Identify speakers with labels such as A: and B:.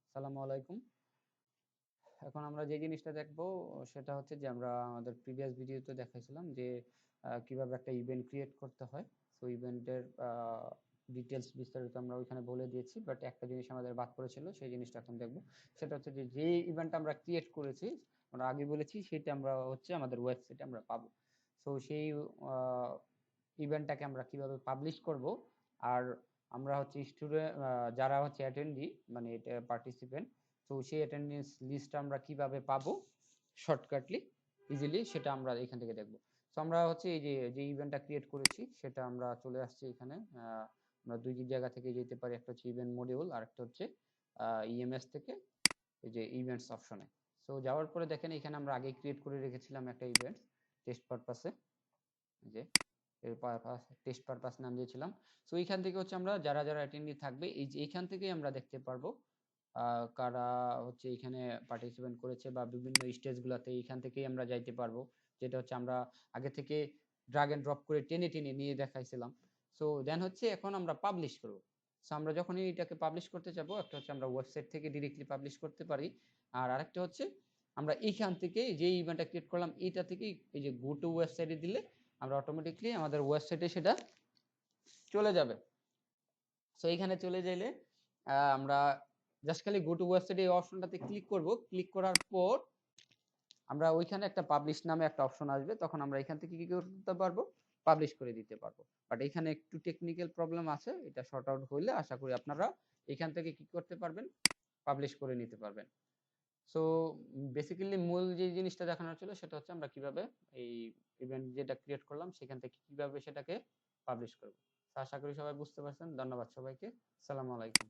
A: আসসালামু আলাইকুম। এখন আমরা যে জিনিসটা দেখবো সেটা হচ্ছে যে আমরা আমাদের প্রিভিয়াস ভিডিওতে দেখাইছিলাম যে কিভাবে একটা ইভেন্ট ক্রিয়েট করতে হয়। সো ইভেন্টের ডিটেলস বিস্তারিত আমরা ওইখানে বলে দিয়েছি, বাট একটা জিনিস আমাদের বাদ পড়েছিল, সেই জিনিসটা এখন দেখবো। সেটা হচ্ছে যে যে ইভেন্ট আমরা ক্রিয়েট করেছি, আমরা আগে বলেছি সেটা আমরা হচ্ছে আমাদের ওয়েবসাইটে আমরা পাবো। সো সেই ইভেন্টটাকে আমরা কিভাবে পাবলিশ করব, আর আমরা হচ্ছে স্টুডেন্ট যারা হচ্ছে অ্যাটেন্ডি, মানে এটা পার্টিসিপেন্ট, তো সেই অ্যাটেন্ডেন্স লিস্ট আমরা কিভাবে পাবো শর্টকাটলি ইজিলি, সেটা আমরা এখান থেকে দেখবো। তো আমরা হচ্ছে এই যে যে ইভেন্টটা ক্রিয়েট করেছি সেটা আমরা চলে আসছি এখানে। আমরা দুই জায়গা থেকে যেতে পারি, একটা হচ্ছে ইভেন্ট মডিউল আর একটা হচ্ছে ইএমএস থেকে এই যে ইভেন্টস অপশনে। সো যাওয়ার পরে দেখেন এখানে আমরা আগে ক্রিয়েট করে রেখেছিলাম একটা ইভেন্ট টেস্ট পারপাসে, যে এর পারপাস টেস্ট পারপাস নাম দিয়েছিলাম। সো এইখান থেকে হচ্ছে আমরা যারা যারা অ্যাটেন্ডি থাকবে এই যে এইখান থেকেই আমরা দেখতে পারবো কারা হচ্ছে এখানে পার্টিসিপেন্ট করেছে, বা বিভিন্ন স্টেজগুলোতে এইখান থেকেই আমরা যাইতে পারবো, যেটা হচ্ছে আমরা আগে থেকে ড্রাগ এন্ড ড্রপ করে টেনে টেনে নিয়ে দেখাইছিলাম। সো দেন হচ্ছে এখন আমরা পাবলিশ করব। সো আমরা যখনই এটাকে পাবলিশ করতে যাব, একটা হচ্ছে আমরা ওয়েবসাইট থেকে ডিরেক্টলি পাবলিশ করতে পারি, আর আরেকটা হচ্ছে আমরা এইখান থেকে যে ইভেন্টটা ক্রিয়েট করলাম এটা থেকেই এই যে গো টু ওয়েবসাইটে দিলে আমরা অটোমেটিকলি আমাদের ওয়েবসাইটে সেটা চলে যাবে। সো এখানে চলে যাইলে আমরা জাস্ট খালি গো টু ওয়েবসাইট এই অপশনটাতে ক্লিক করব। ক্লিক করার পর আমরা ওইখানে একটা পাবলিশ নামে একটা অপশন আসবে, তখন আমরা এখান থেকে কি করতে পারবো, পাবলিশ করে দিতে পারবো। বাট এখানে একটু টেকনিক্যাল প্রবলেম আছে, এটা শর্ট আউট হইলে আশা করি আপনারা এখান থেকে কি করতে পারবেন, পাবলিশ করে নিতে পারবেন। সো বেসিক্যালি মূল যে জিনিসটা দেখানোর ছিল সেটা হচ্ছে আমরা কিভাবে এই ইভেন্ট যেটা ক্রিয়েট করলাম সেখান থেকে কিভাবে সেটাকে পাবলিশ করব। আশা করি সবাই বুঝতে পারছেন। ধন্যবাদ সবাইকে। আসসালামু আলাইকুম।